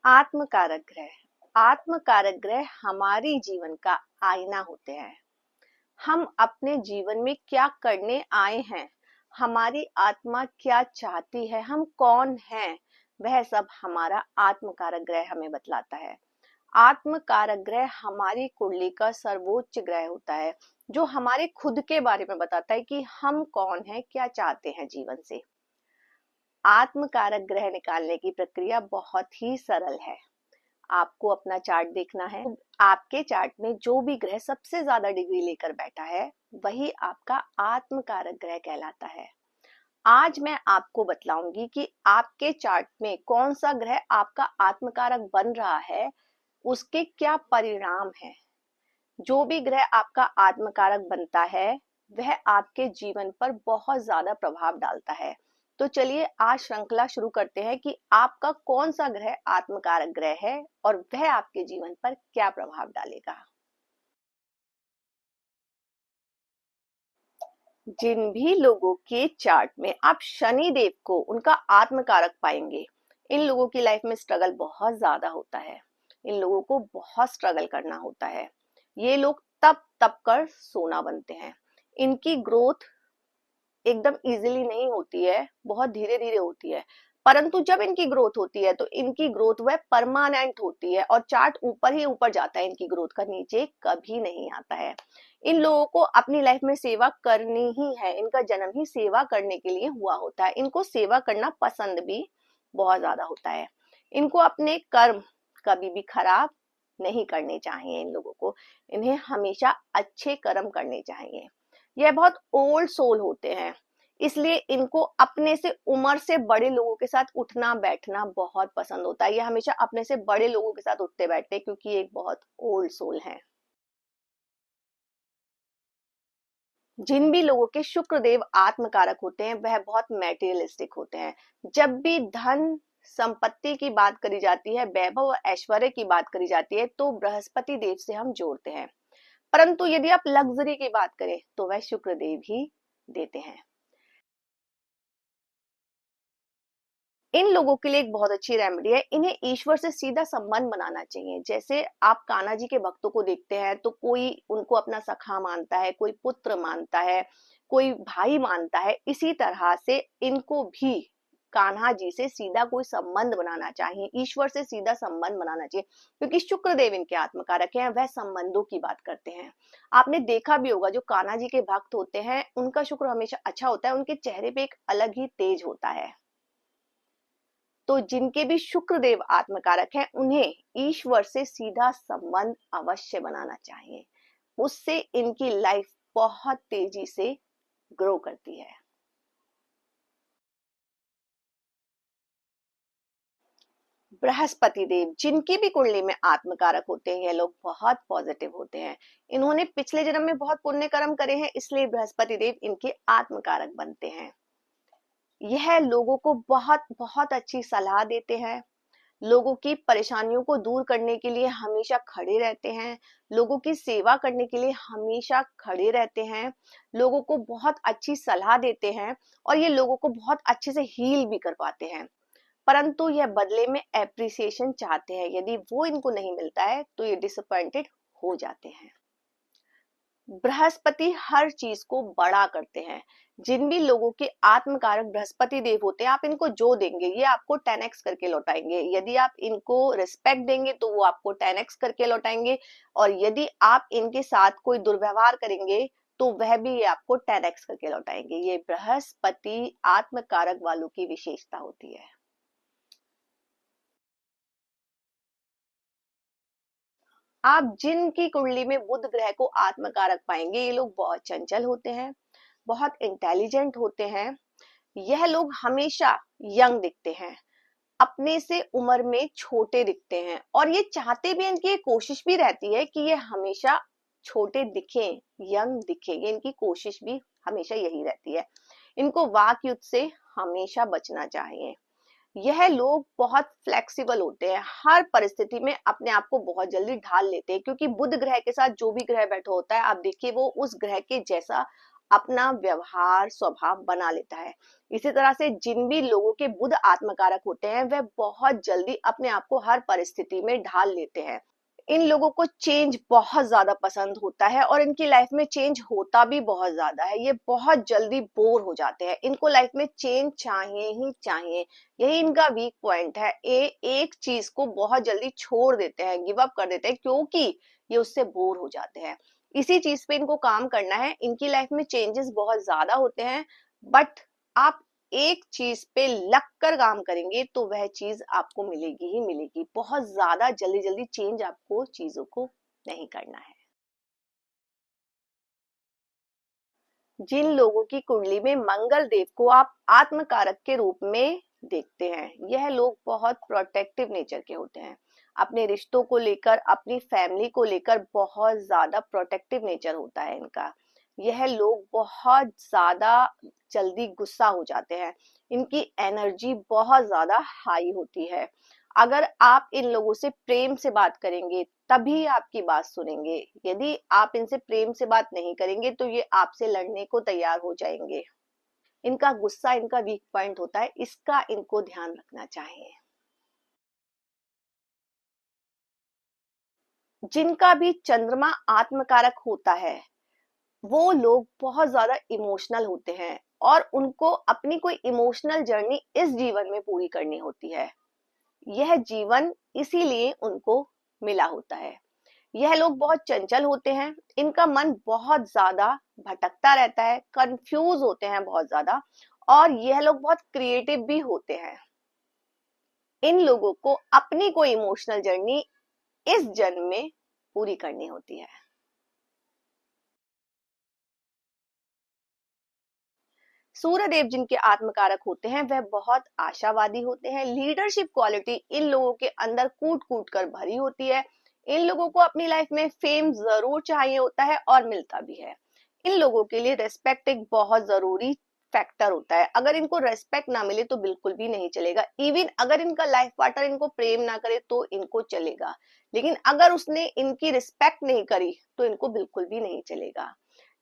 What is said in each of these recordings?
आत्मकारक ग्रह। आत्मकारक ग्रह हमारी जीवन का आईना होते हैं। हम अपने जीवन में क्या करने आए हैं, हमारी आत्मा क्या चाहती है, हम कौन हैं, वह सब हमारा आत्मकारक ग्रह हमें बतलाता है। आत्मकारक ग्रह हमारी कुंडली का सर्वोच्च ग्रह होता है, जो हमारे खुद के बारे में बताता है कि हम कौन हैं, क्या चाहते हैं जीवन से। आत्मकारक ग्रह निकालने की प्रक्रिया बहुत ही सरल है। आपको अपना चार्ट देखना है। आपके चार्ट में जो भी ग्रह सबसे ज्यादा डिग्री लेकर बैठा है, वही आपका आत्मकारक ग्रह कहलाता है। आज मैं आपको बतलाऊंगी कि आपके चार्ट में कौन सा ग्रह आपका आत्मकारक बन रहा है, उसके क्या परिणाम हैं। जो भी ग्रह आपका आत्मकारक बनता है, वह आपके जीवन पर बहुत ज्यादा प्रभाव डालता है। तो चलिए आज श्रृंखला शुरू करते हैं कि आपका कौन सा ग्रह आत्मकारक ग्रह है और वह आपके जीवन पर क्या प्रभाव डालेगा। जिन भी लोगों के चार्ट में आप शनि देव को उनका आत्मकारक पाएंगे, इन लोगों की लाइफ में स्ट्रगल बहुत ज्यादा होता है। इन लोगों को बहुत स्ट्रगल करना होता है। ये लोग तप तप कर सोना बनते हैं। इनकी ग्रोथ एकदम इजीली नहीं होती है, बहुत धीरे धीरे होती है। परंतु जब इनकी ग्रोथ होती है तो इनकी ग्रोथ वह परमानेंट होती है और चार्ट ऊपर ही ऊपर जाता है, इनकी ग्रोथ का नीचे कभी नहीं आता है। इन लोगों को अपनी लाइफ में सेवा करनी ही है। इनका जन्म ही सेवा करने के लिए हुआ होता है। इनको सेवा करना पसंद भी बहुत ज्यादा होता है। इनको अपने कर्म कभी भी खराब नहीं करने चाहिए। इन लोगों को इन्हें हमेशा अच्छे कर्म करने चाहिए। यह बहुत ओल्ड सोल होते हैं, इसलिए इनको अपने से उम्र से बड़े लोगों के साथ उठना बैठना बहुत पसंद होता है। ये हमेशा अपने से बड़े लोगों के साथ उठते बैठते, क्योंकि ये एक बहुत ओल्ड सोल है। जिन भी लोगों के शुक्र देव आत्मकारक होते हैं, वह बहुत मैटेरियलिस्टिक होते हैं। जब भी धन संपत्ति की बात करी जाती है, वैभव और ऐश्वर्य की बात करी जाती है, तो बृहस्पति देव से हम जोड़ते हैं। परंतु यदि आप लग्जरी की बात करें तो वह शुक्र देव ही देते हैं। इन लोगों के लिए एक बहुत अच्छी रेमेडी है, इन्हें ईश्वर से सीधा संबंध बनाना चाहिए। जैसे आप कान्हा जी के भक्तों को देखते हैं तो कोई उनको अपना सखा मानता है, कोई पुत्र मानता है, कोई भाई मानता है। इसी तरह से इनको भी कान्हा जी से सीधा कोई संबंध बनाना चाहिए, ईश्वर से सीधा संबंध बनाना चाहिए, क्योंकि शुक्र देव इनके आत्मकारक हैं। वह संबंधों की बात करते हैं। आपने देखा भी होगा, जो कान्हा जी के भक्त होते हैं उनका शुक्र हमेशा अच्छा होता है। उनके चेहरे पे एक अलग ही तेज होता है। तो जिनके भी शुक्र देव आत्मकारक है, उन्हें ईश्वर से सीधा संबंध अवश्य बनाना चाहिए। उससे इनकी लाइफ बहुत तेजी से ग्रो करती है। बृहस्पति देव जिनकी भी कुंडली में आत्मकारक होते हैं, ये लोग बहुत पॉजिटिव होते हैं। इन्होंने पिछले जन्म में बहुत पुण्य कर्म करे हैं, इसलिए बृहस्पति देव इनके आत्मकारक बनते हैं। यह लोगों को बहुत बहुत अच्छी सलाह देते हैं। लोगों की परेशानियों को दूर करने के लिए हमेशा खड़े रहते हैं। लोगों की सेवा करने के लिए हमेशा खड़े रहते हैं। लोगों को बहुत अच्छी सलाह देते हैं और ये लोगों को बहुत अच्छे से हील भी कर पाते हैं। परंतु यह बदले में एप्रिसिएशन चाहते हैं। यदि वो इनको नहीं मिलता है तो ये डिसअपॉइंटेड हो जाते हैं। बृहस्पति हर चीज को बड़ा करते हैं। जिन भी लोगों के आत्मकारक बृहस्पति देव होते हैं, आप इनको जो देंगे ये आपको 10x करके लौटाएंगे। यदि आप इनको रिस्पेक्ट देंगे तो वो आपको 10x करके लौटाएंगे, और यदि आप इनके साथ कोई दुर्व्यवहार करेंगे तो वह भी ये आपको 10x करके लौटाएंगे। ये बृहस्पति आत्मकारक वालों की विशेषता होती है। आप जिनकी कुंडली में बुध ग्रह को आत्मकारक पाएंगे, ये लोग बहुत चंचल होते हैं, बहुत इंटेलिजेंट होते हैं। यह लोग हमेशा यंग दिखते हैं, अपने से उम्र में छोटे दिखते हैं, और ये चाहते भी, इनकी ये कोशिश भी रहती है कि ये हमेशा छोटे दिखें, यंग दिखें। ये इनकी कोशिश भी हमेशा यही रहती है। इनको वाक युद्ध से हमेशा बचना चाहिए। यह लोग बहुत फ्लेक्सिबल होते हैं, हर परिस्थिति में अपने आप को बहुत जल्दी ढाल लेते हैं, क्योंकि बुध ग्रह के साथ जो भी ग्रह बैठा होता है, आप देखिए वो उस ग्रह के जैसा अपना व्यवहार स्वभाव बना लेता है। इसी तरह से जिन भी लोगों के बुध आत्मकारक होते हैं वह बहुत जल्दी अपने आप को हर परिस्थिति में ढाल लेते हैं। इन लोगों को चेंज बहुत ज्यादा पसंद होता है और इनकी लाइफ में चेंज होता भी बहुत ज्यादा है। ये बहुत जल्दी बोर हो जाते हैं, इनको लाइफ में चेंज चाहिए ही चाहिए। यही इनका वीक पॉइंट है। एक चीज को बहुत जल्दी छोड़ देते हैं, गिव अप कर देते हैं, क्योंकि ये उससे बोर हो जाते हैं। इसी चीज पे इनको काम करना है। इनकी लाइफ में चेंजेस बहुत ज्यादा होते हैं, बट आप एक चीज पे लग कर काम करेंगे तो वह चीज आपको मिलेगी ही मिलेगी। बहुत ज्यादा जल्दी जल्दी चेंज आपको चीजों को नहीं करना है। जिन लोगों की कुंडली में मंगल देव को आप आत्मकारक के रूप में देखते हैं, यह लोग बहुत प्रोटेक्टिव नेचर के होते हैं। अपने रिश्तों को लेकर, अपनी फैमिली को लेकर बहुत ज्यादा प्रोटेक्टिव नेचर होता है इनका। यह लोग बहुत ज्यादा जल्दी गुस्सा हो जाते हैं। इनकी एनर्जी बहुत ज्यादा हाई होती है। अगर आप इन लोगों से प्रेम से बात करेंगे तभी आपकी बात सुनेंगे। यदि आप इनसे प्रेम से बात नहीं करेंगे तो ये आपसे लड़ने को तैयार हो जाएंगे। इनका गुस्सा इनका वीक पॉइंट होता है, इसका इनको ध्यान रखना चाहिए। जिनका भी चंद्रमा आत्मकारक होता है वो लोग बहुत ज्यादा इमोशनल होते हैं और उनको अपनी कोई इमोशनल जर्नी इस जीवन में पूरी करनी होती है। यह जीवन इसीलिए उनको मिला होता है। यह लोग बहुत चंचल होते हैं, इनका मन बहुत ज्यादा भटकता रहता है, कंफ्यूज होते हैं बहुत ज्यादा, और यह लोग बहुत क्रिएटिव भी होते हैं। इन लोगों को अपनी कोई इमोशनल जर्नी इस जन्म में पूरी करनी होती है। सूर्यदेव जिनके आत्मकारक होते हैं वह बहुत आशावादी होते हैं। लीडरशिप क्वालिटी इन लोगों के अंदर कूट कूट कर भरी होती है। इन लोगों को अपनी लाइफ में फेम जरूर चाहिए होता है और मिलता भी है। इन लोगों के लिए रेस्पेक्ट एक बहुत जरूरी फैक्टर होता है। अगर इनको रेस्पेक्ट ना मिले तो बिल्कुल भी नहीं चलेगा। इवन अगर इनका लाइफ पार्टनर इनको प्रेम ना करे तो इनको चलेगा, लेकिन अगर उसने इनकी रिस्पेक्ट नहीं करी तो इनको बिल्कुल भी नहीं चलेगा।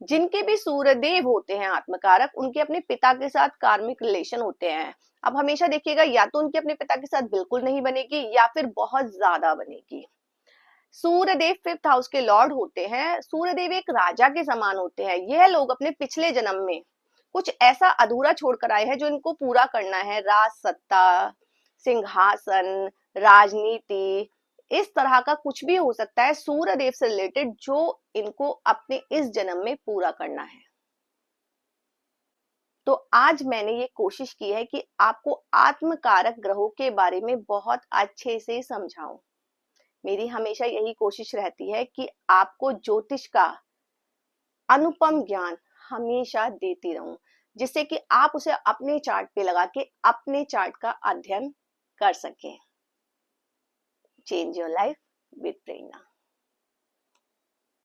जिनके भी सूर्यदेव होते हैं आत्मकारक, उनके अपने पिता के साथ कार्मिक रिलेशन होते हैं। अब हमेशा देखिएगा, या तो उनके अपने पिता के साथ बिल्कुल नहीं बनेगी या फिर बहुत ज्यादा बनेगी। सूर्यदेव 5th हाउस के लॉर्ड होते हैं। सूर्यदेव एक राजा के समान होते हैं। यह लोग अपने पिछले जन्म में कुछ ऐसा अधूरा छोड़कर आए हैं जो इनको पूरा करना है। राज सत्ता, सिंहासन, राजनीति, इस तरह का कुछ भी हो सकता है सूर्यदेव से रिलेटेड जो इनको अपने इस जन्म में पूरा करना है। तो आज मैंने ये कोशिश की है कि आपको आत्मकारक ग्रहों के बारे में बहुत अच्छे से समझाऊं। मेरी हमेशा यही कोशिश रहती है कि आपको ज्योतिष का अनुपम ज्ञान हमेशा देती रहूं, जिससे कि आप उसे अपने चार्ट पे लगा के अपने चार्ट का अध्ययन कर सकें। Change your life with Prerna.